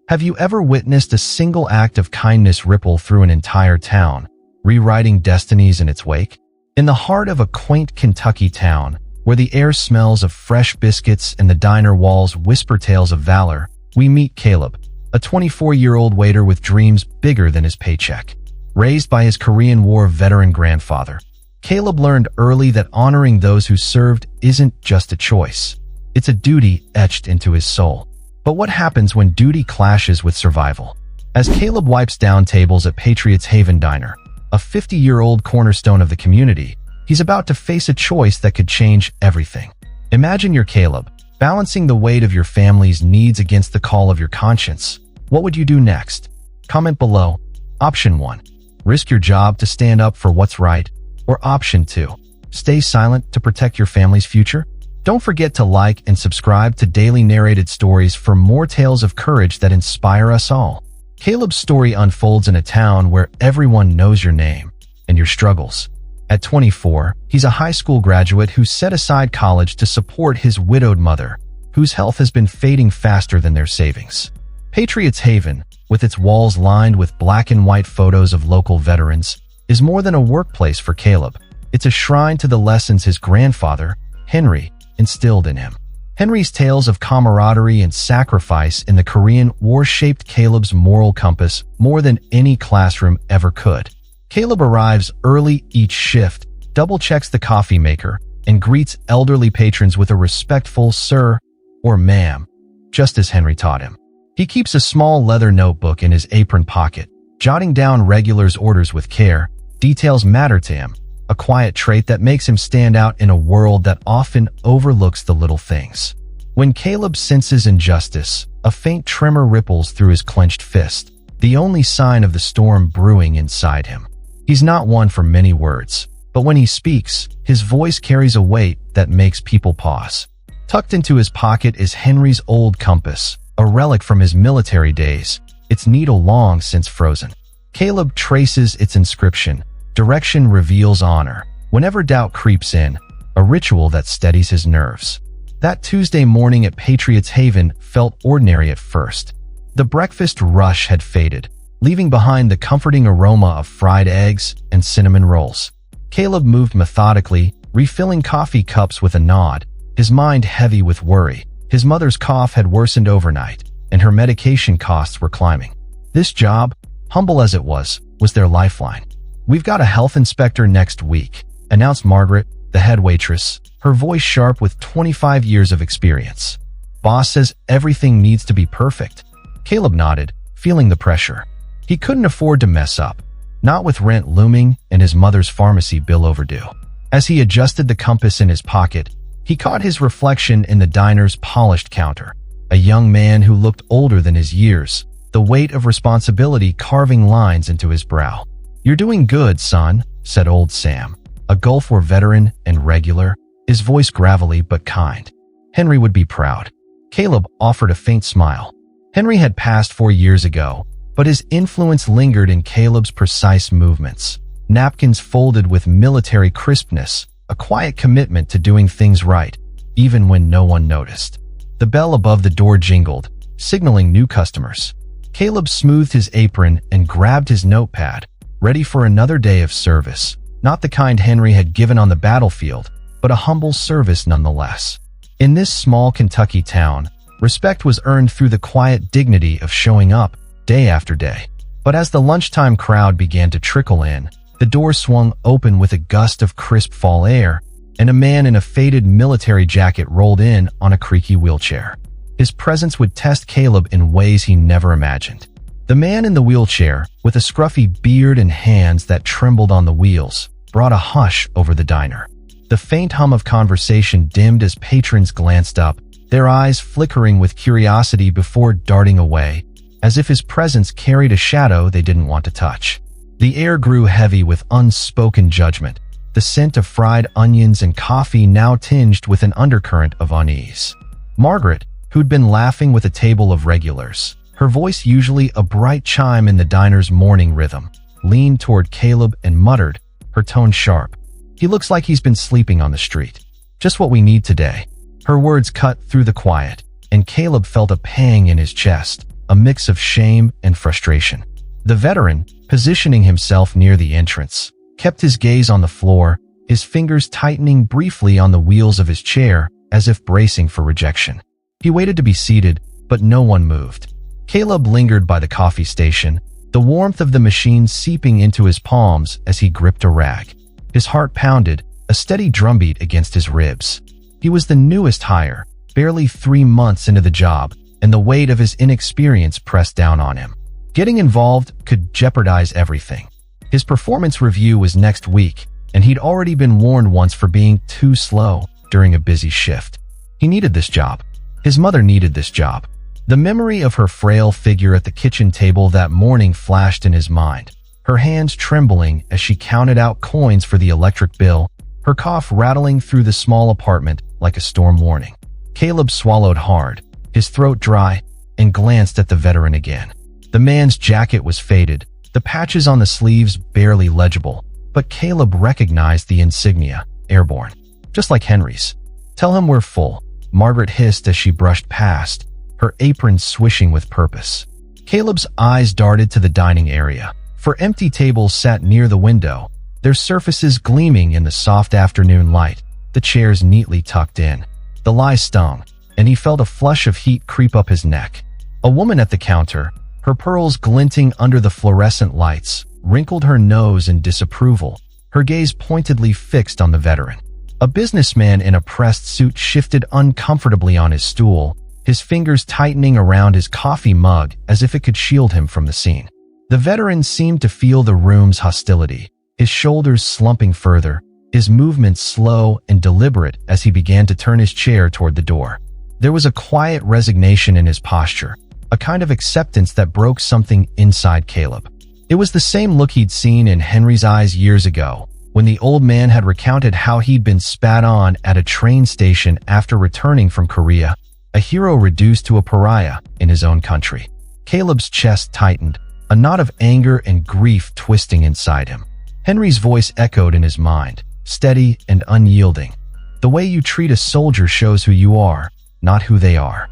Have you ever witnessed a single act of kindness ripple through an entire town, rewriting destinies in its wake? In the heart of a quaint Kentucky town, where the air smells of fresh biscuits and the diner walls whisper tales of valor, we meet Caleb, a 24-year-old waiter with dreams bigger than his paycheck. Raised by his Korean War veteran grandfather, Caleb learned early that honoring those who served isn't just a choice. It's a duty etched into his soul. But what happens when duty clashes with survival? As Caleb wipes down tables at Patriots Haven Diner, a 50-year-old cornerstone of the community, he's about to face a choice that could change everything. Imagine you're Caleb, balancing the weight of your family's needs against the call of your conscience. What would you do next? Comment below. Option 1. Risk your job to stand up for what's right. Or Option 2. Stay silent to protect your family's future. Don't forget to like and subscribe to Daily Narrated Stories for more tales of courage that inspire us all. Caleb's story unfolds in a town where everyone knows your name and your struggles. At 24, he's a high school graduate who set aside college to support his widowed mother, whose health has been fading faster than their savings. Patriots Haven, with its walls lined with black and white photos of local veterans, is more than a workplace for Caleb. It's a shrine to the lessons his grandfather, Henry, instilled in him. Henry's tales of camaraderie and sacrifice in the Korean War shaped Caleb's moral compass more than any classroom ever could. Caleb arrives early each shift, double-checks the coffee maker, and greets elderly patrons with a respectful sir or ma'am, just as Henry taught him. He keeps a small leather notebook in his apron pocket, jotting down regulars' orders with care. Details matter to him, a quiet trait that makes him stand out in a world that often overlooks the little things. When Caleb senses injustice, a faint tremor ripples through his clenched fist, the only sign of the storm brewing inside him. He's not one for many words, but when he speaks, his voice carries a weight that makes people pause. Tucked into his pocket is Henry's old compass, a relic from his military days, its needle long since frozen. Caleb traces its inscription, "Direction reveals honor." Whenever doubt creeps in, a ritual that steadies his nerves. That Tuesday morning at Patriots Haven felt ordinary at first. The breakfast rush had faded, leaving behind the comforting aroma of fried eggs and cinnamon rolls. Caleb moved methodically, refilling coffee cups with a nod, his mind heavy with worry. His mother's cough had worsened overnight, and her medication costs were climbing. This job, humble as it was their lifeline. "We've got a health inspector next week," announced Margaret, the head waitress, her voice sharp with 25 years of experience. "Boss says everything needs to be perfect." Caleb nodded, feeling the pressure. He couldn't afford to mess up, not with rent looming and his mother's pharmacy bill overdue. As he adjusted the compass in his pocket, he caught his reflection in the diner's polished counter. A young man who looked older than his years, the weight of responsibility carving lines into his brow. "You're doing good, son," said old Sam, a Gulf War veteran and regular, his voice gravelly but kind. Henry would be proud. Caleb offered a faint smile. Henry had passed 4 years ago, but his influence lingered in Caleb's precise movements. Napkins folded with military crispness, a quiet commitment to doing things right, even when no one noticed. The bell above the door jingled, signaling new customers. Caleb smoothed his apron and grabbed his notepad, ready for another day of service. Not the kind Henry had given on the battlefield, but a humble service nonetheless. In this small Kentucky town, respect was earned through the quiet dignity of showing up day after day. But as the lunchtime crowd began to trickle in, the door swung open with a gust of crisp fall air, and a man in a faded military jacket rolled in on a creaky wheelchair. His presence would test Caleb in ways he never imagined. The man in the wheelchair, with a scruffy beard and hands that trembled on the wheels, brought a hush over the diner. The faint hum of conversation dimmed as patrons glanced up, their eyes flickering with curiosity before darting away, as if his presence carried a shadow they didn't want to touch. The air grew heavy with unspoken judgment, the scent of fried onions and coffee now tinged with an undercurrent of unease. Margaret, who'd been laughing with a table of regulars, her voice usually a bright chime in the diner's morning rhythm, leaned toward Caleb and muttered, her tone sharp, "He looks like he's been sleeping on the street. Just what we need today." Her words cut through the quiet, and Caleb felt a pang in his chest, a mix of shame and frustration. The veteran, positioning himself near the entrance, kept his gaze on the floor, his fingers tightening briefly on the wheels of his chair as if bracing for rejection. He waited to be seated, but no one moved. Caleb lingered by the coffee station, the warmth of the machine seeping into his palms as he gripped a rag. His heart pounded, a steady drumbeat against his ribs. He was the newest hire, barely 3 months into the job, and the weight of his inexperience pressed down on him. Getting involved could jeopardize everything. His performance review was next week, and he'd already been warned once for being too slow during a busy shift. He needed this job. His mother needed this job. The memory of her frail figure at the kitchen table that morning flashed in his mind, her hands trembling as she counted out coins for the electric bill, her cough rattling through the small apartment like a storm warning. Caleb swallowed hard, his throat dry, and glanced at the veteran again. The man's jacket was faded, the patches on the sleeves barely legible, but Caleb recognized the insignia, airborne, just like Henry's. "Tell him we're full," Margaret hissed as she brushed past, her apron swishing with purpose. Caleb's eyes darted to the dining area. For empty tables sat near the window, their surfaces gleaming in the soft afternoon light, the chairs neatly tucked in. The lie stung, and he felt a flush of heat creep up his neck. A woman at the counter, her pearls glinting under the fluorescent lights, wrinkled her nose in disapproval, her gaze pointedly fixed on the veteran. A businessman in a pressed suit shifted uncomfortably on his stool, his fingers tightening around his coffee mug as if it could shield him from the scene. The veteran seemed to feel the room's hostility, his shoulders slumping further, his movements slow and deliberate as he began to turn his chair toward the door. There was a quiet resignation in his posture, a kind of acceptance that broke something inside Caleb. It was the same look he'd seen in Henry's eyes years ago, when the old man had recounted how he'd been spat on at a train station after returning from Korea, a hero reduced to a pariah in his own country. Caleb's chest tightened, a knot of anger and grief twisting inside him. Henry's voice echoed in his mind, steady and unyielding. "The way you treat a soldier shows who you are, not who they are."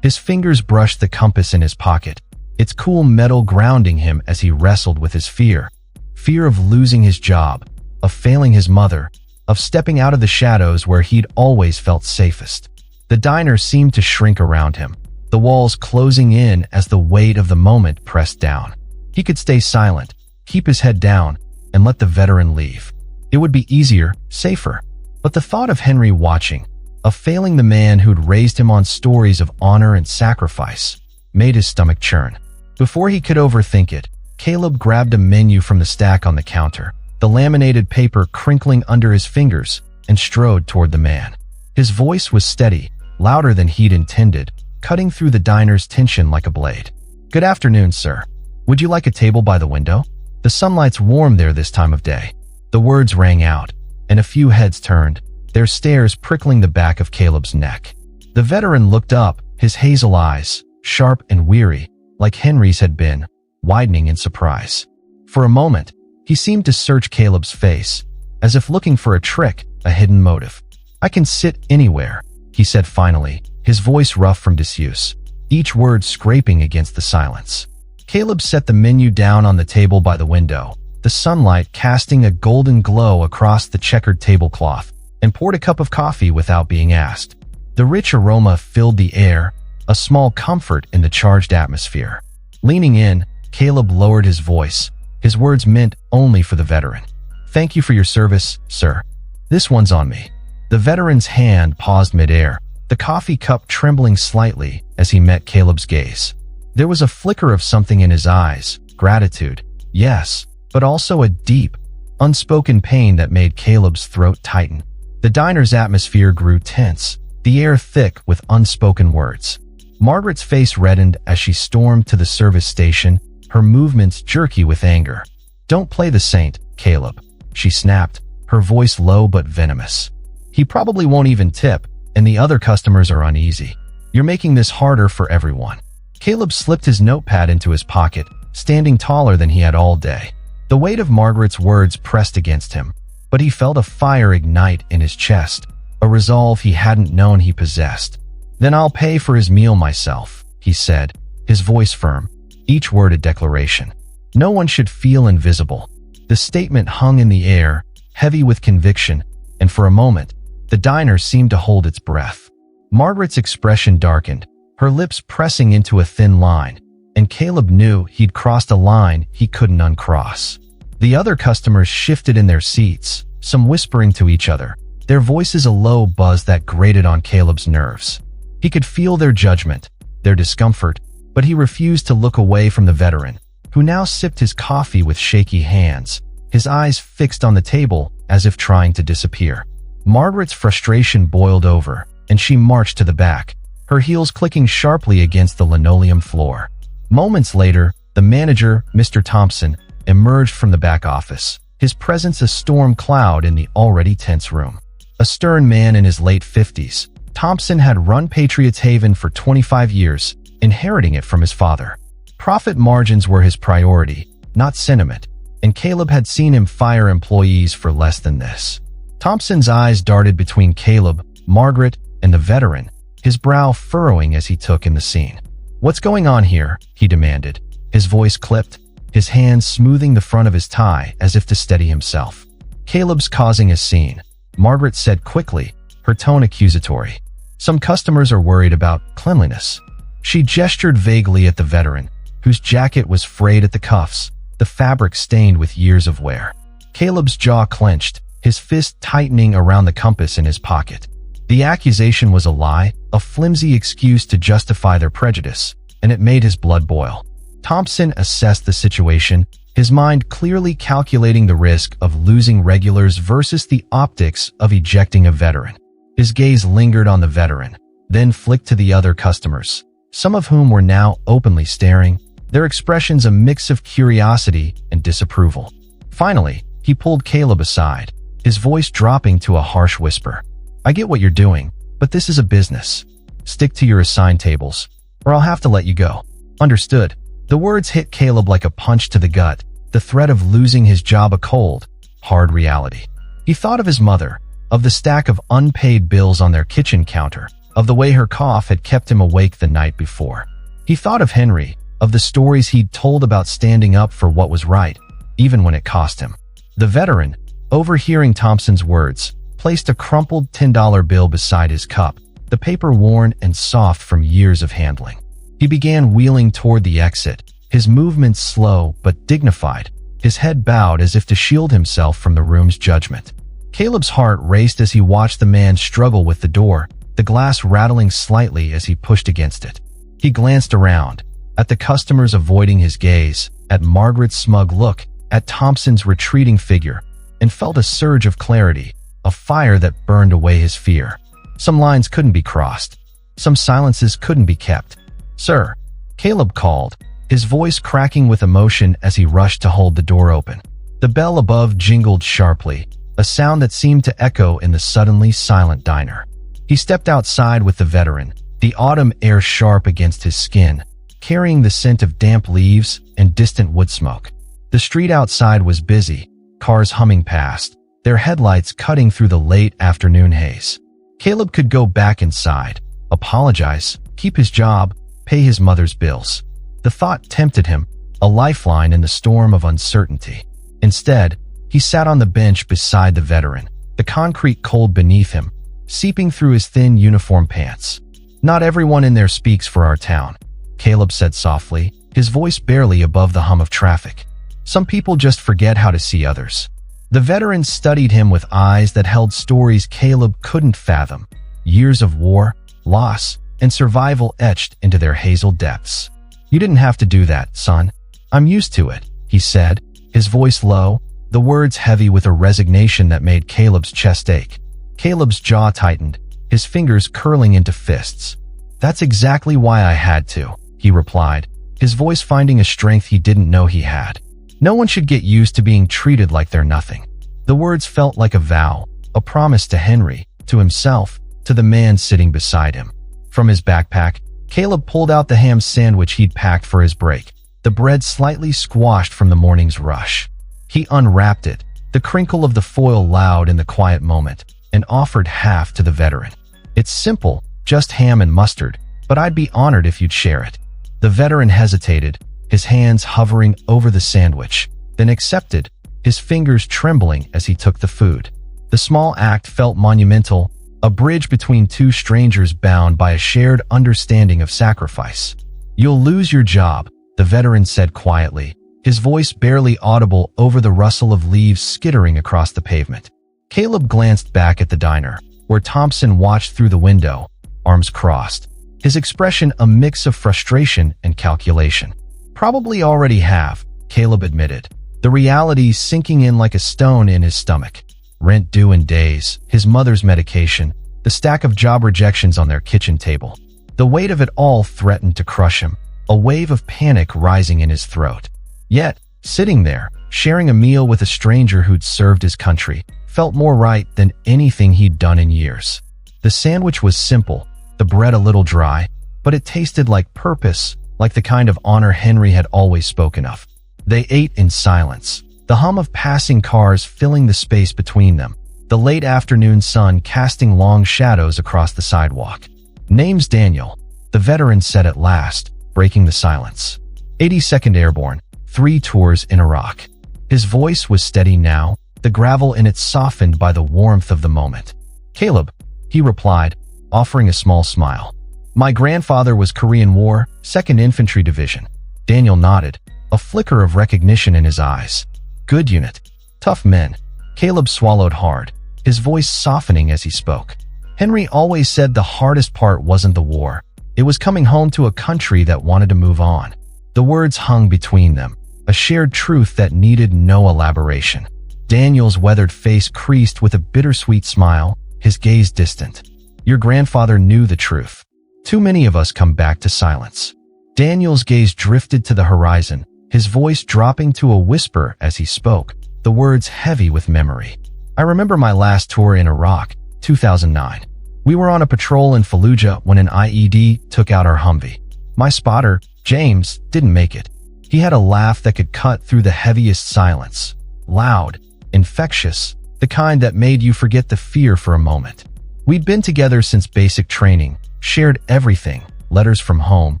His fingers brushed the compass in his pocket, its cool metal grounding him as he wrestled with his fear. Fear of losing his job, of failing his mother, of stepping out of the shadows where he'd always felt safest. The diner seemed to shrink around him, the walls closing in as the weight of the moment pressed down. He could stay silent, keep his head down, and let the veteran leave. It would be easier, safer. But the thought of Henry watching, of failing the man who'd raised him on stories of honor and sacrifice, made his stomach churn. Before he could overthink it, Caleb grabbed a menu from the stack on the counter, the laminated paper crinkling under his fingers, and strode toward the man. His voice was steady, louder than he'd intended, cutting through the diner's tension like a blade. "Good afternoon, sir. Would you like a table by the window? The sunlight's warm there this time of day." The words rang out, and a few heads turned, their stares prickling the back of Caleb's neck. The veteran looked up, his hazel eyes, sharp and weary, like Henry's had been, widening in surprise. For a moment, he seemed to search Caleb's face, as if looking for a trick, a hidden motive. "I can sit anywhere," he said finally, his voice rough from disuse, each word scraping against the silence. Caleb set the menu down on the table by the window, the sunlight casting a golden glow across the checkered tablecloth, and poured a cup of coffee without being asked. The rich aroma filled the air, a small comfort in the charged atmosphere. Leaning in, Caleb lowered his voice, his words meant only for the veteran. "Thank you for your service, sir. This one's on me." The veteran's hand paused midair, the coffee cup trembling slightly as he met Caleb's gaze. There was a flicker of something in his eyes, gratitude, yes, but also a deep, unspoken pain that made Caleb's throat tighten. The diner's atmosphere grew tense, the air thick with unspoken words. Margaret's face reddened as she stormed to the service station, her movements jerky with anger. "Don't play the saint, Caleb," she snapped, her voice low but venomous. "He probably won't even tip, and the other customers are uneasy. You're making this harder for everyone." Caleb slipped his notepad into his pocket, standing taller than he had all day. The weight of Margaret's words pressed against him, but he felt a fire ignite in his chest, a resolve he hadn't known he possessed. "Then I'll pay for his meal myself," he said, his voice firm, each word a declaration. No one should feel invisible. The statement hung in the air, heavy with conviction, and for a moment, the diner seemed to hold its breath. Margaret's expression darkened, her lips pressing into a thin line, and Caleb knew he'd crossed a line he couldn't uncross. The other customers shifted in their seats, some whispering to each other, their voices a low buzz that grated on Caleb's nerves. He could feel their judgment, their discomfort, but he refused to look away from the veteran, who now sipped his coffee with shaky hands, his eyes fixed on the table as if trying to disappear. Margaret's frustration boiled over, and she marched to the back, her heels clicking sharply against the linoleum floor. Moments later, the manager, Mr. Thompson, emerged from the back office, his presence a storm cloud in the already tense room. A stern man in his late 50s, Thompson had run Patriot's Haven for 25 years, inheriting it from his father. Profit margins were his priority, not sentiment, and Caleb had seen him fire employees for less than this. Thompson's eyes darted between Caleb, Margaret, and the veteran, his brow furrowing as he took in the scene. "What's going on here?" he demanded, his voice clipped, his hands smoothing the front of his tie as if to steady himself. "Caleb's causing a scene," Margaret said quickly, her tone accusatory. "Some customers are worried about cleanliness." She gestured vaguely at the veteran, whose jacket was frayed at the cuffs, the fabric stained with years of wear. Caleb's jaw clenched, his fist tightening around the compass in his pocket. The accusation was a lie, a flimsy excuse to justify their prejudice, and it made his blood boil. Thompson assessed the situation, his mind clearly calculating the risk of losing regulars versus the optics of ejecting a veteran. His gaze lingered on the veteran, then flicked to the other customers, some of whom were now openly staring, their expressions a mix of curiosity and disapproval. Finally, he pulled Caleb aside, his voice dropping to a harsh whisper. "I get what you're doing, but this is a business. Stick to your assigned tables, or I'll have to let you go." "Understood." The words hit Caleb like a punch to the gut, the threat of losing his job a cold, hard reality. He thought of his mother, of the stack of unpaid bills on their kitchen counter, of the way her cough had kept him awake the night before. He thought of Henry, of the stories he'd told about standing up for what was right, even when it cost him. The veteran, overhearing Thompson's words, placed a crumpled $10 bill beside his cup, the paper worn and soft from years of handling. He began wheeling toward the exit, his movements slow but dignified, his head bowed as if to shield himself from the room's judgment. Caleb's heart raced as he watched the man struggle with the door, the glass rattling slightly as he pushed against it. He glanced around, at the customers avoiding his gaze, at Margaret's smug look, at Thompson's retreating figure, and felt a surge of clarity, a fire that burned away his fear. Some lines couldn't be crossed. Some silences couldn't be kept. "Sir," Caleb called, his voice cracking with emotion as he rushed to hold the door open. The bell above jingled sharply, a sound that seemed to echo in the suddenly silent diner. He stepped outside with the veteran, the autumn air sharp against his skin, carrying the scent of damp leaves and distant wood smoke. The street outside was busy, cars humming past, their headlights cutting through the late afternoon haze. Caleb could go back inside, apologize, keep his job, pay his mother's bills. The thought tempted him, a lifeline in the storm of uncertainty. Instead, he sat on the bench beside the veteran, the concrete cold beneath him, seeping through his thin uniform pants. "Not everyone in there speaks for our town," Caleb said softly, his voice barely above the hum of traffic. "Some people just forget how to see others." The veteran studied him with eyes that held stories Caleb couldn't fathom, years of war, loss, and survival etched into their hazel depths. "You didn't have to do that, son. I'm used to it," he said, his voice low, the words heavy with a resignation that made Caleb's chest ache. Caleb's jaw tightened, his fingers curling into fists. "That's exactly why I had to," he replied, his voice finding a strength he didn't know he had. "No one should get used to being treated like they're nothing." The words felt like a vow, a promise to Henry, to himself, to the man sitting beside him. From his backpack, Caleb pulled out the ham sandwich he'd packed for his break, the bread slightly squashed from the morning's rush. He unwrapped it, the crinkle of the foil loud in the quiet moment, and offered half to the veteran. "It's simple, just ham and mustard, but I'd be honored if you'd share it." The veteran hesitated, his hands hovering over the sandwich, then accepted, his fingers trembling as he took the food. The small act felt monumental, a bridge between two strangers bound by a shared understanding of sacrifice. "You'll lose your job," the veteran said quietly, his voice barely audible over the rustle of leaves skittering across the pavement. Caleb glanced back at the diner, where Thompson watched through the window, arms crossed, his expression a mix of frustration and calculation. "Probably already have," Caleb admitted, the reality sinking in like a stone in his stomach. Rent due in days, his mother's medication, the stack of job rejections on their kitchen table. The weight of it all threatened to crush him, a wave of panic rising in his throat. Yet, sitting there, sharing a meal with a stranger who'd served his country, felt more right than anything he'd done in years. The sandwich was simple, the bread a little dry, but it tasted like purpose, like the kind of honor Henry had always spoken of. They ate in silence, the hum of passing cars filling the space between them, the late afternoon sun casting long shadows across the sidewalk. "Name's Daniel," the veteran said at last, breaking the silence. 82nd Airborne, 3 tours in Iraq. His voice was steady now, the gravel in it softened by the warmth of the moment. "Caleb," he replied, offering a small smile. "My grandfather was Korean War, 2nd Infantry Division." Daniel nodded, a flicker of recognition in his eyes. "Good unit. Tough men." Caleb swallowed hard, his voice softening as he spoke. Henry always said the hardest part wasn't the war. It was coming home to a country that wanted to move on. The words hung between them, a shared truth that needed no elaboration. Daniel's weathered face creased with a bittersweet smile, his gaze distant. "Your grandfather knew the truth. Too many of us come back to silence." Daniel's gaze drifted to the horizon, his voice dropping to a whisper as he spoke, the words heavy with memory. "I remember my last tour in Iraq, 2009. We were on a patrol in Fallujah when an IED took out our Humvee. My spotter, James, didn't make it. He had a laugh that could cut through the heaviest silence. Loud, infectious, the kind that made you forget the fear for a moment. We'd been together since basic training, shared everything, letters from home,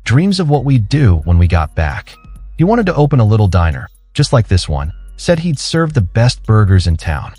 dreams of what we'd do when we got back. He wanted to open a little diner, just like this one, said he'd serve the best burgers in town."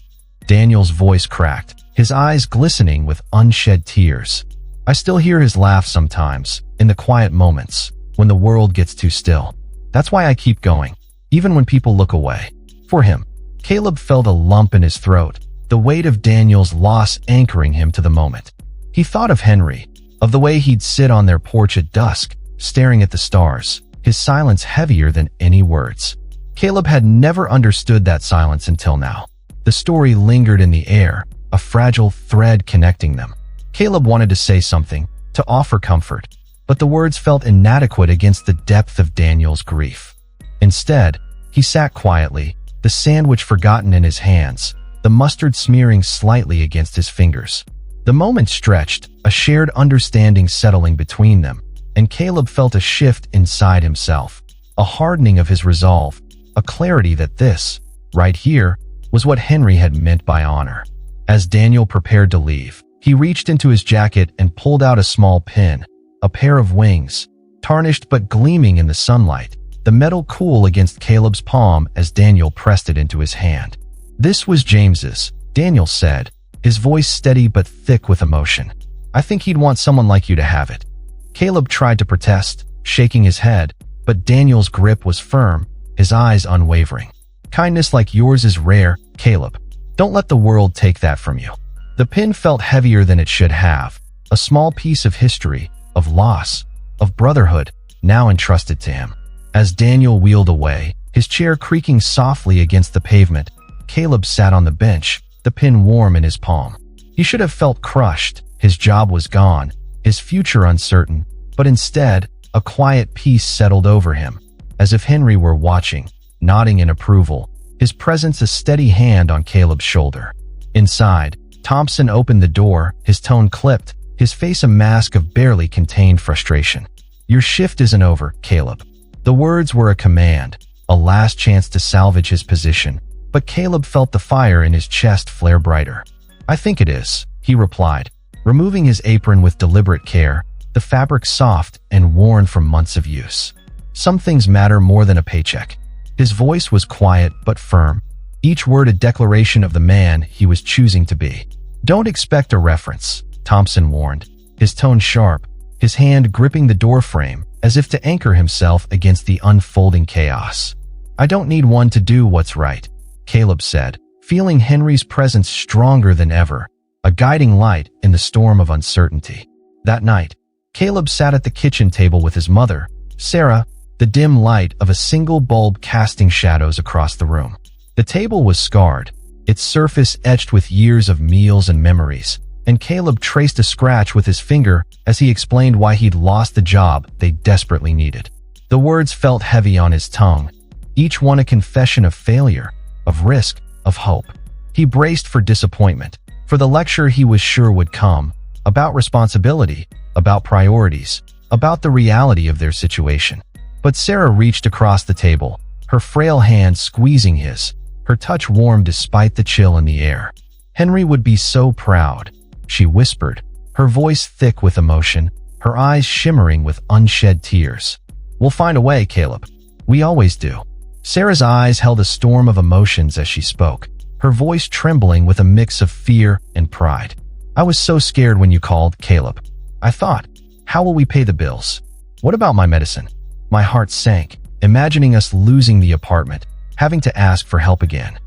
Daniel's voice cracked, his eyes glistening with unshed tears. "I still hear his laugh sometimes, in the quiet moments, when the world gets too still. That's why I keep going, even when people look away." For him, Caleb felt a lump in his throat, the weight of Daniel's loss anchoring him to the moment. He thought of Henry, of the way he'd sit on their porch at dusk, staring at the stars, his silence heavier than any words. Caleb had never understood that silence until now. The story lingered in the air, a fragile thread connecting them. Caleb wanted to say something, to offer comfort, but the words felt inadequate against the depth of Daniel's grief. Instead, he sat quietly, the sandwich forgotten in his hands, the mustard smearing slightly against his fingers. The moment stretched, a shared understanding settling between them, and Caleb felt a shift inside himself, a hardening of his resolve, a clarity that this, right here, was what Henry had meant by honor. As Daniel prepared to leave, he reached into his jacket and pulled out a small pin, a pair of wings, tarnished but gleaming in the sunlight, the metal cool against Caleb's palm as Daniel pressed it into his hand. "This was James's," Daniel said, his voice steady but thick with emotion. "I think he'd want someone like you to have it." Caleb tried to protest, shaking his head, but Daniel's grip was firm, his eyes unwavering. "Kindness like yours is rare, Caleb. Don't let the world take that from you." The pin felt heavier than it should have, a small piece of history, of loss, of brotherhood, now entrusted to him. As Daniel wheeled away, his chair creaking softly against the pavement, Caleb sat on the bench, the pin warm in his palm. He should have felt crushed, his job was gone, his future uncertain, but instead, a quiet peace settled over him, as if Henry were watching, nodding in approval, his presence a steady hand on Caleb's shoulder. Inside, Thompson opened the door, his tone clipped, his face a mask of barely contained frustration. "Your shift isn't over, Caleb." The words were a command, a last chance to salvage his position, but Caleb felt the fire in his chest flare brighter. "I think it is," he replied, removing his apron with deliberate care, the fabric soft and worn from months of use. Some things matter more than a paycheck. His voice was quiet but firm, each word a declaration of the man he was choosing to be. "Don't expect a reference," Thompson warned, his tone sharp, his hand gripping the doorframe as if to anchor himself against the unfolding chaos. "I don't need one to do what's right," Caleb said, feeling Henry's presence stronger than ever, a guiding light in the storm of uncertainty. That night, Caleb sat at the kitchen table with his mother, Sarah, the dim light of a single bulb casting shadows across the room. The table was scarred, its surface etched with years of meals and memories, and Caleb traced a scratch with his finger as he explained why he'd lost the job they desperately needed. The words felt heavy on his tongue, each one a confession of failure, of risk, of hope. He braced for disappointment, for the lecture he was sure would come, about responsibility, about priorities, about the reality of their situation. But Sarah reached across the table, her frail hand squeezing his, her touch warm despite the chill in the air. "Henry would be so proud," she whispered, her voice thick with emotion, her eyes shimmering with unshed tears. "We'll find a way, Caleb. We always do." Sarah's eyes held a storm of emotions as she spoke, her voice trembling with a mix of fear and pride. "I was so scared when you called, Caleb. I thought, how will we pay the bills? What about my medicine?" My heart sank, imagining us losing the apartment, having to ask for help again.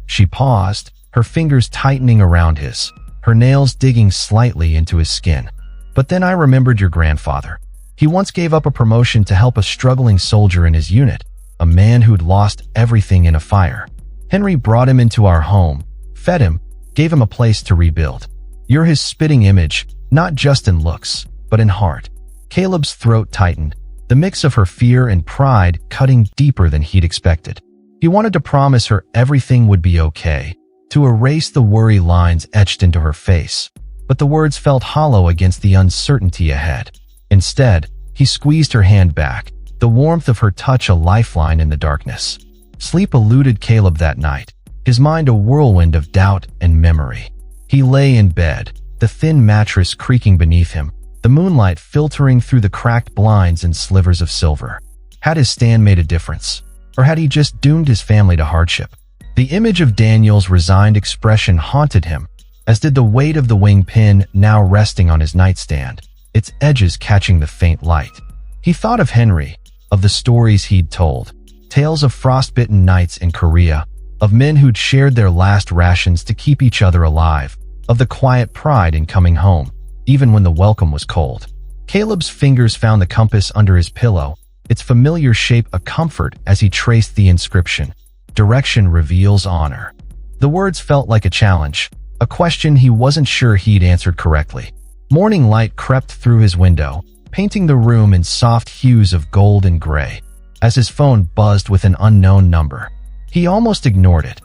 She paused, her fingers tightening around his, her nails digging slightly into his skin. "But then I remembered your grandfather. He once gave up a promotion to help a struggling soldier in his unit, a man who'd lost everything in a fire. Henry brought him into our home, fed him, gave him a place to rebuild. You're his spitting image, not just in looks, but in heart." Caleb's throat tightened, the mix of her fear and pride cutting deeper than he'd expected. He wanted to promise her everything would be okay, to erase the worry lines etched into her face, but the words felt hollow against the uncertainty ahead. Instead, he squeezed her hand back, the warmth of her touch a lifeline in the darkness. Sleep eluded Caleb that night, his mind a whirlwind of doubt and memory. He lay in bed, the thin mattress creaking beneath him, the moonlight filtering through the cracked blinds and slivers of silver. Had his stand made a difference? Or had he just doomed his family to hardship? The image of Daniel's resigned expression haunted him, as did the weight of the wing pin now resting on his nightstand, its edges catching the faint light. He thought of Henry, of the stories he'd told, tales of frostbitten nights in Korea, of men who'd shared their last rations to keep each other alive, of the quiet pride in coming home, even when the welcome was cold. Caleb's fingers found the compass under his pillow, its familiar shape a comfort as he traced the inscription, "Direction reveals honor." The words felt like a challenge, a question he wasn't sure he'd answered correctly. Morning light crept through his window, painting the room in soft hues of gold and gray. As his phone buzzed with an unknown number, he almost ignored it.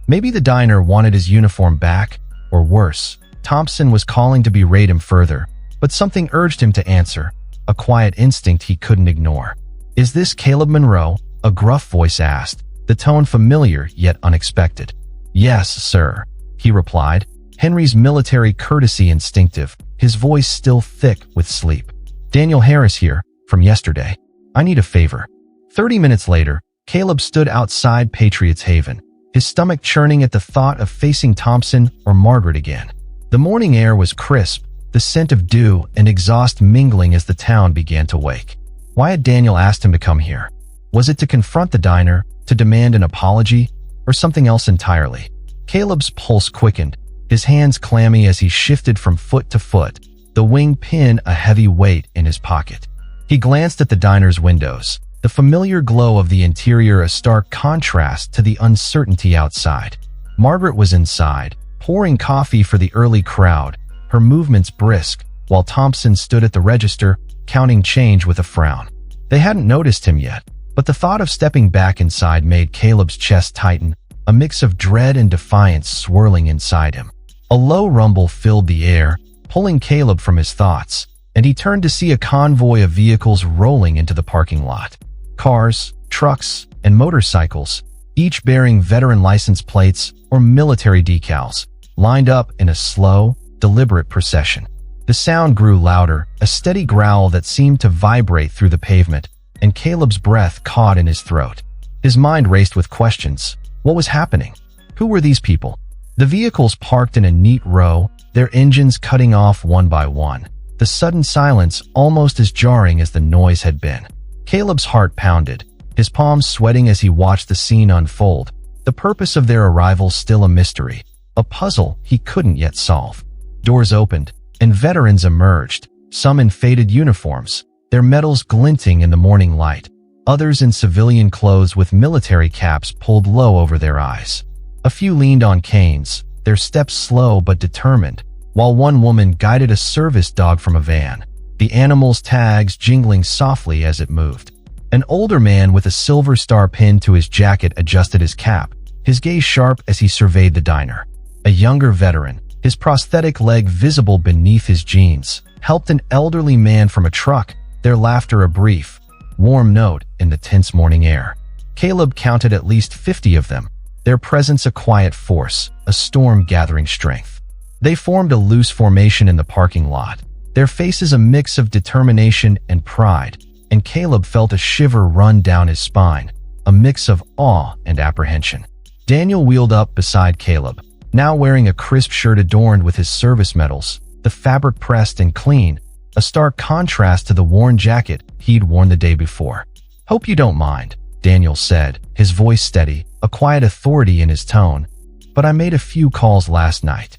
Maybe the diner wanted his uniform back, or worse, Thompson was calling to berate him further, but something urged him to answer, a quiet instinct he couldn't ignore. "Is this Caleb Monroe?" a gruff voice asked, the tone familiar yet unexpected. "Yes, sir," he replied, Henry's military courtesy instinctive, his voice still thick with sleep. "Daniel Harris here, from yesterday. I need a favor." 30 minutes later, Caleb stood outside Patriot's Haven, his stomach churning at the thought of facing Thompson or Margaret again. The morning air was crisp, the scent of dew and exhaust mingling as the town began to wake. Why had Daniel asked him to come here? Was it to confront the diner, to demand an apology, or something else entirely? Caleb's pulse quickened, his hands clammy as he shifted from foot to foot, the wing pin a heavy weight in his pocket. He glanced at the diner's windows, the familiar glow of the interior a stark contrast to the uncertainty outside. Margaret was inside, pouring coffee for the early crowd, her movements brisk, while Thompson stood at the register, counting change with a frown. They hadn't noticed him yet, but the thought of stepping back inside made Caleb's chest tighten, a mix of dread and defiance swirling inside him. A low rumble filled the air, pulling Caleb from his thoughts, and he turned to see a convoy of vehicles rolling into the parking lot. Cars, trucks, and motorcycles, each bearing veteran license plates or military decals, lined up in a slow, deliberate procession. The sound grew louder, a steady growl that seemed to vibrate through the pavement, and Caleb's breath caught in his throat. His mind raced with questions. What was happening? Who were these people? The vehicles parked in a neat row, their engines cutting off one by one. The sudden silence almost as jarring as the noise had been. Caleb's heart pounded, his palms sweating as he watched the scene unfold. The purpose of their arrival still a mystery, a puzzle he couldn't yet solve. Doors opened, and veterans emerged, some in faded uniforms, their medals glinting in the morning light, others in civilian clothes with military caps pulled low over their eyes. A few leaned on canes, their steps slow but determined, while one woman guided a service dog from a van, the animal's tags jingling softly as it moved. An older man with a silver star pinned to his jacket adjusted his cap, his gaze sharp as he surveyed the diner. A younger veteran, his prosthetic leg visible beneath his jeans, helped an elderly man from a truck, their laughter a brief, warm note in the tense morning air. Caleb counted at least 50 of them, their presence a quiet force, a storm gathering strength. They formed a loose formation in the parking lot, their faces a mix of determination and pride, and Caleb felt a shiver run down his spine, a mix of awe and apprehension. Daniel wheeled up beside Caleb, now wearing a crisp shirt adorned with his service medals, the fabric pressed and clean, a stark contrast to the worn jacket he'd worn the day before. "Hope you don't mind," Daniel said, his voice steady, a quiet authority in his tone. "But I made a few calls last night."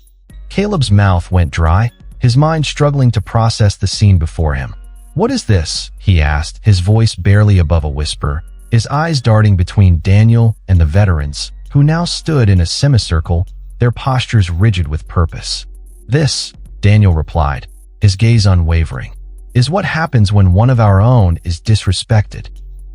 Caleb's mouth went dry, his mind struggling to process the scene before him. "What is this?" he asked, his voice barely above a whisper, his eyes darting between Daniel and the veterans, who now stood in a semicircle, their postures rigid with purpose. "This," Daniel replied, his gaze unwavering, "is what happens when one of our own is disrespected."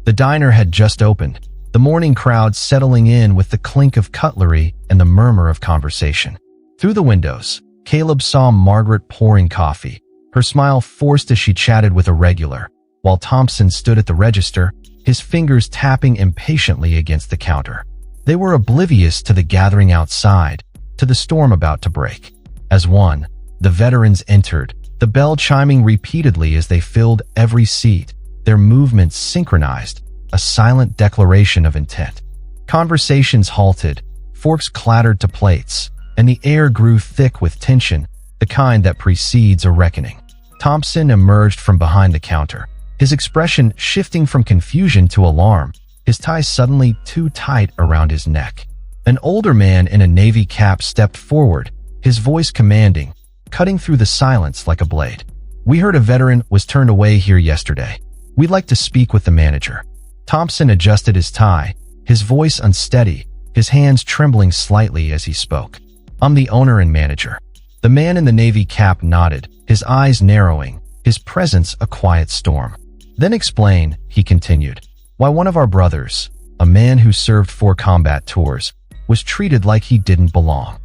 The diner had just opened, the morning crowd settling in with the clink of cutlery and the murmur of conversation. Through the windows, Caleb saw Margaret pouring coffee, her smile forced as she chatted with a regular, while Thompson stood at the register, his fingers tapping impatiently against the counter. They were oblivious to the gathering outside, to the storm about to break. As one, the veterans entered, the bell chiming repeatedly as they filled every seat, their movements synchronized, a silent declaration of intent. Conversations halted, forks clattered to plates, and the air grew thick with tension, the kind that precedes a reckoning. Thompson emerged from behind the counter, his expression shifting from confusion to alarm, his tie suddenly too tight around his neck. An older man in a navy cap stepped forward, his voice commanding, cutting through the silence like a blade. "We heard a veteran was turned away here yesterday. We'd like to speak with the manager." Thompson adjusted his tie, his voice unsteady, his hands trembling slightly as he spoke. "I'm the owner and manager." The man in the navy cap nodded, his eyes narrowing, his presence a quiet storm. "Then explain," he continued, "why one of our brothers, a man who served 4 combat tours, was treated like he didn't belong."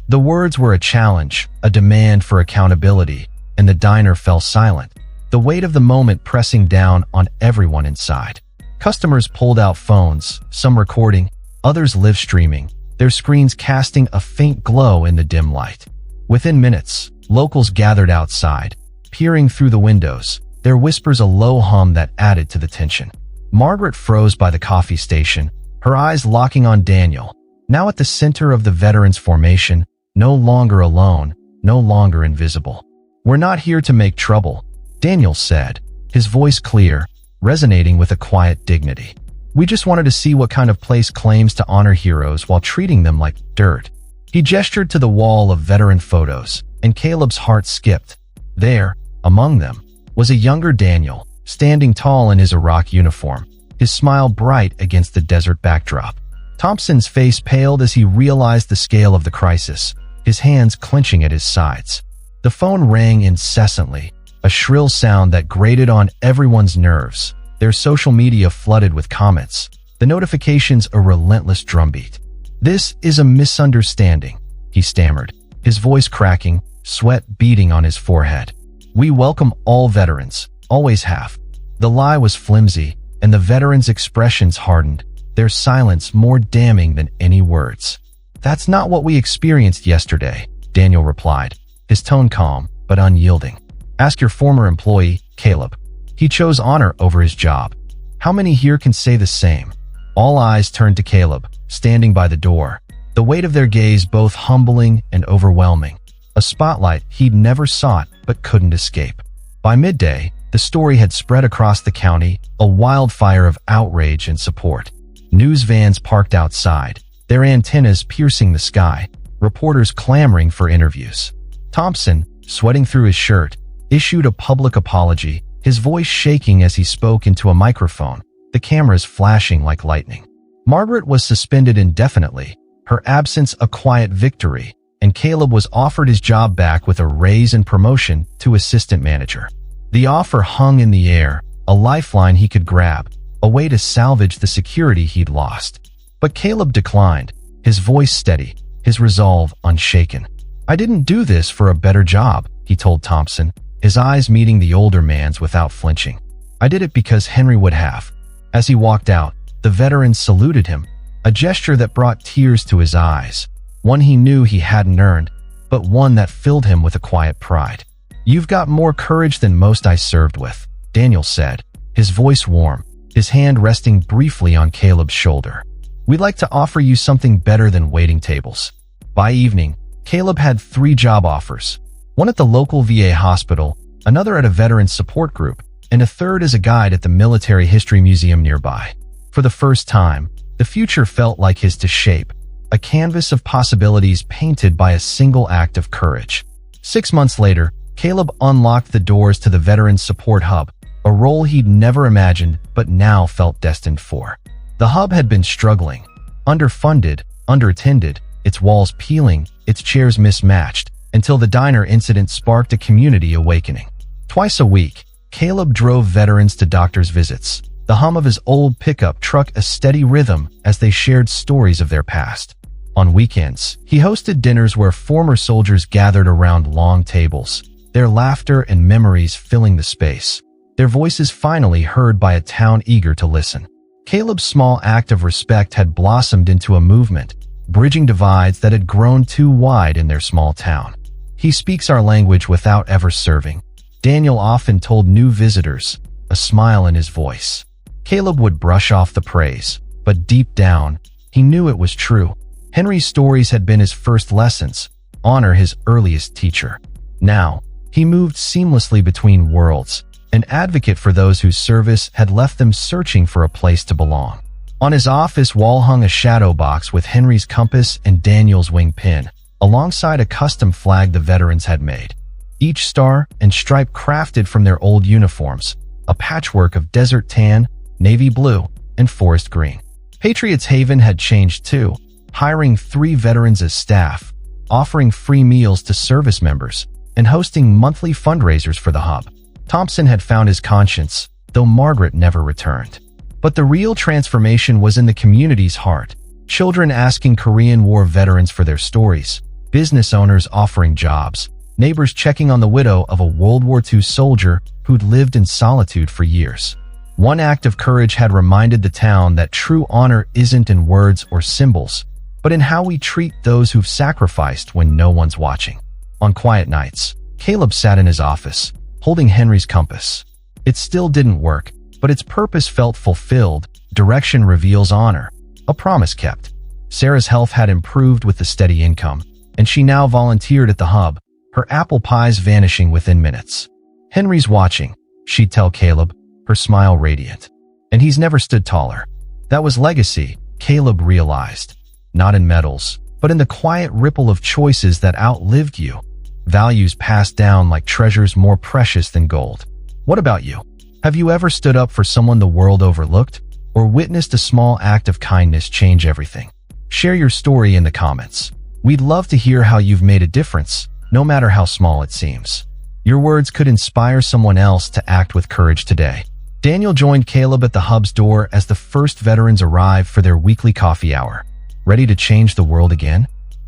The words were a challenge, a demand for accountability, and the diner fell silent, the weight of the moment pressing down on everyone inside. Customers pulled out phones, some recording, others live streaming, their screens casting a faint glow in the dim light. Within minutes, locals gathered outside, peering through the windows, their whispers a low hum that added to the tension. Margaret froze by the coffee station, her eyes locking on Daniel, now at the center of the veterans' formation, no longer alone, no longer invisible. "We're not here to make trouble," Daniel said, his voice clear, resonating with a quiet dignity. "We just wanted to see what kind of place claims to honor heroes while treating them like dirt." He gestured to the wall of veteran photos, and Caleb's heart skipped. There, among them, was a younger Daniel, standing tall in his Iraq uniform, his smile bright against the desert backdrop. Thompson's face paled as he realized the scale of the crisis, his hands clenching at his sides. The phone rang incessantly, a shrill sound that grated on everyone's nerves, their social media flooded with comments, the notifications a relentless drumbeat. "This is a misunderstanding," he stammered, his voice cracking, sweat beading on his forehead. "We welcome all veterans, always have." The lie was flimsy, and the veterans' expressions hardened, their silence more damning than any words. "That's not what we experienced yesterday," Daniel replied, his tone calm, but unyielding. Ask your former employee, Caleb. He chose honor over his job. How many here can say the same? All eyes turned to Caleb, standing by the door, the weight of their gaze both humbling and overwhelming. A spotlight he'd never sought but couldn't escape. By midday, the story had spread across the county, a wildfire of outrage and support. News vans parked outside, their antennas piercing the sky, reporters clamoring for interviews. Thompson, sweating through his shirt, issued a public apology, his voice shaking as he spoke into a microphone, the cameras flashing like lightning. Margaret was suspended indefinitely, her absence a quiet victory, and Caleb was offered his job back with a raise and promotion to assistant manager. The offer hung in the air, a lifeline he could grab, a way to salvage the security he'd lost. But Caleb declined, his voice steady, his resolve unshaken. "I didn't do this for a better job," he told Thompson, his eyes meeting the older man's without flinching. "I did it because Henry would have." As he walked out, the veteran saluted him, a gesture that brought tears to his eyes, one he knew he hadn't earned, but one that filled him with a quiet pride. "You've got more courage than most I served with," Daniel said, his voice warm, his hand resting briefly on Caleb's shoulder. "We'd like to offer you something better than waiting tables." By evening, Caleb had 3 job offers, one at the local VA hospital, another at a veterans support group, and a third as a guide at the Military History Museum nearby. For the first time, the future felt like his to shape, a canvas of possibilities painted by a single act of courage. 6 months later, Caleb unlocked the doors to the Veterans Support Hub, a role he'd never imagined but now felt destined for. The hub had been struggling, underfunded, underattended, its walls peeling, its chairs mismatched, until the diner incident sparked a community awakening. Twice a week, Caleb drove veterans to doctor's visits, the hum of his old pickup truck a steady rhythm as they shared stories of their past. On weekends, he hosted dinners where former soldiers gathered around long tables, their laughter and memories filling the space, their voices finally heard by a town eager to listen. Caleb's small act of respect had blossomed into a movement, bridging divides that had grown too wide in their small town. "He speaks our language without ever serving," Daniel often told new visitors, a smile in his voice. Caleb would brush off the praise, but deep down, he knew it was true. Henry's stories had been his first lessons, honor his earliest teacher. Now, he moved seamlessly between worlds, an advocate for those whose service had left them searching for a place to belong. On his office wall hung a shadow box with Henry's compass and Daniel's wing pin, alongside a custom flag the veterans had made. Each star and stripe crafted from their old uniforms, a patchwork of desert tan, navy blue, and forest green. Patriots Haven had changed too, hiring 3 veterans as staff, offering free meals to service members, and hosting monthly fundraisers for the hub. Thompson had found his conscience, though Margaret never returned. But the real transformation was in the community's heart. Children asking Korean War veterans for their stories, business owners offering jobs, neighbors checking on the widow of a World War II soldier who'd lived in solitude for years. One act of courage had reminded the town that true honor isn't in words or symbols, but in how we treat those who've sacrificed when no one's watching. On quiet nights, Caleb sat in his office, holding Henry's compass. It still didn't work, but its purpose felt fulfilled. Direction reveals honor, a promise kept. Sarah's health had improved with the steady income, and she now volunteered at the hub, her apple pies vanishing within minutes. "Henry's watching," she'd tell Caleb, her smile radiant. "And he's never stood taller." That was legacy, Caleb realized. Not in medals, but in the quiet ripple of choices that outlived you. Values passed down like treasures more precious than gold. What about you? Have you ever stood up for someone the world overlooked, or witnessed a small act of kindness change everything? Share your story in the comments. We'd love to hear how you've made a difference, no matter how small it seems. Your words could inspire someone else to act with courage today. Daniel joined Caleb at the hub's door as the first veterans arrived for their weekly coffee hour. "Ready to change the world again?"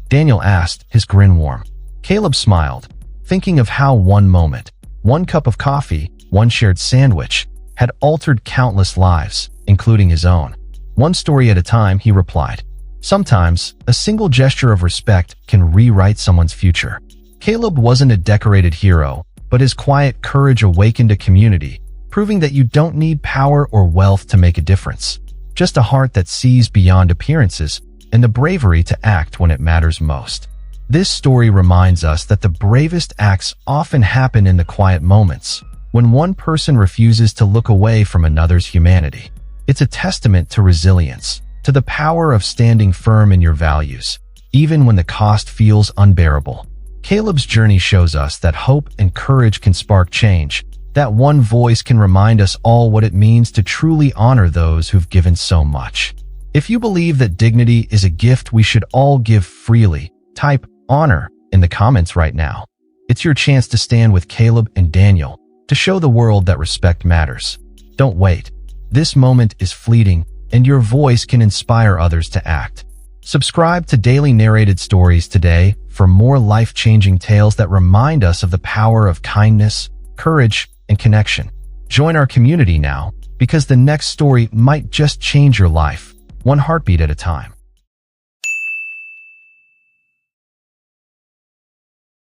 Daniel asked, his grin warm. Caleb smiled, thinking of how one moment, one cup of coffee, one shared sandwich, had altered countless lives, including his own. "One story at a time," he replied. "Sometimes, a single gesture of respect can rewrite someone's future." Caleb wasn't a decorated hero, but his quiet courage awakened a community, proving that you don't need power or wealth to make a difference. Just a heart that sees beyond appearances and the bravery to act when it matters most. This story reminds us that the bravest acts often happen in the quiet moments, when one person refuses to look away from another's humanity. It's a testament to resilience, to the power of standing firm in your values, even when the cost feels unbearable. Caleb's journey shows us that hope and courage can spark change, that one voice can remind us all what it means to truly honor those who've given so much. If you believe that dignity is a gift we should all give freely, type honor in the comments right now. It's your chance to stand with Caleb and Daniel, to show the world that respect matters. Don't wait. This moment is fleeting, and your voice can inspire others to act. Subscribe to Daily Narrated Stories today for more life-changing tales that remind us of the power of kindness, courage, and connection. Join our community now, because the next story might just change your life, one heartbeat at a time.